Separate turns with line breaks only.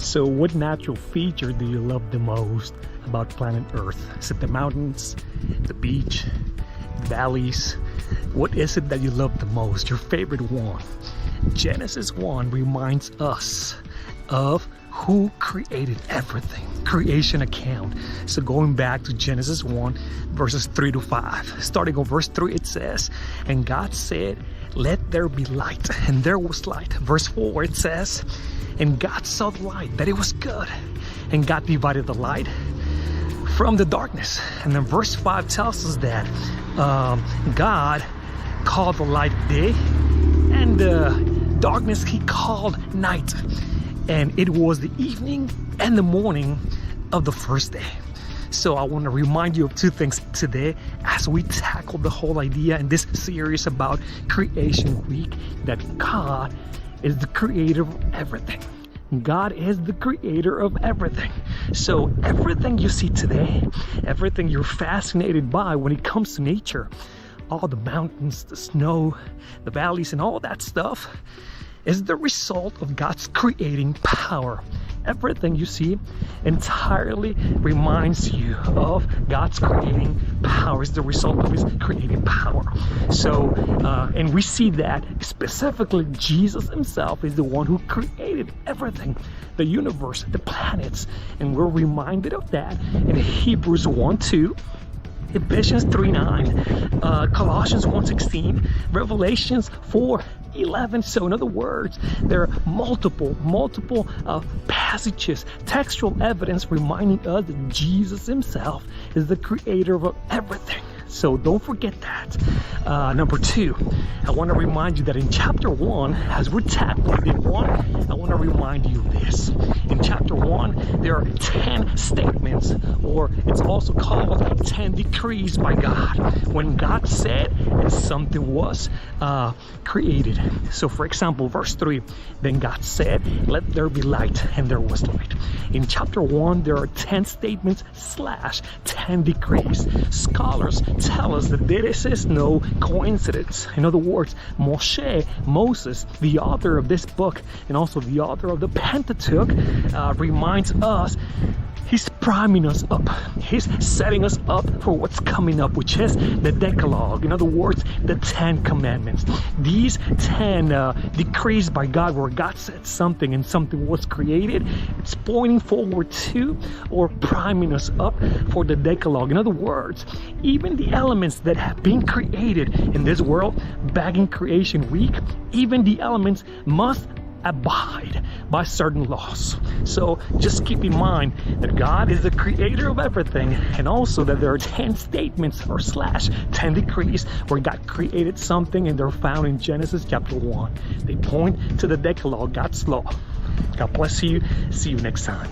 So what natural feature do you love the most about planet Earth? Is it the mountains, the beach, the valleys? What is it that you love the most, your favorite one? Genesis 1 reminds us of who created everything, creation account. So going back to Genesis 1 verses 3 to 5, starting on verse 3, it says, and God said, let there be light, and there was light. Verse 4, it says, and God saw the light, that it was good, and God divided the light from the darkness. And then verse 5 tells us that God called the light day, and the darkness he called night. And it was the evening and the morning of the first day. So I want to remind you of two things today as we tackle the whole idea in this series about Creation Week, that God is the creator of everything. God is the creator of everything. So everything you see today, everything you're fascinated by when it comes to nature, all the mountains, the snow, the valleys, and all that stuff is the result of God's creating power. Everything you see entirely reminds you of God's creating power. It's the result of his creating power. So, and we see that specifically Jesus himself is the one who created everything, the universe, the planets. And we're reminded of that in Hebrews 1:2, Ephesians 3:9, Colossians 1:16, Revelations 4:11. So in other words, there are multiple passages, textual evidence reminding us that Jesus himself is the creator of everything. So don't forget that. Number 2, I want to remind you that in chapter 1, as we're tackling day 1, I want to remind you of this. In chapter 1, there are 10 statements, or it's also called 10 decrees by God. When God said, and something was created. So for example, verse 3, then God said, let there be light, and there was light. In chapter 1, there are 10 statements / 10 decrees. Scholars tell us that this is no coincidence. In other words, Moses, the author of this book and also the author of the Pentateuch, reminds us, he's priming us up. He's setting us up for what's coming up, which is the Decalogue. In other words, the 10 commandments. These 10 decrees by God, where God said something and something was created, it's pointing forward to or priming us up for the Decalogue. In other words, even the elements that have been created in this world back in Creation Week, even the elements must abide by certain laws. So just keep in mind that God is the creator of everything, and also that there are 10 statements or / 10 decrees where God created something, and they're found in Genesis chapter 1. They point to the Decalogue, God's law. God bless you. See you next time.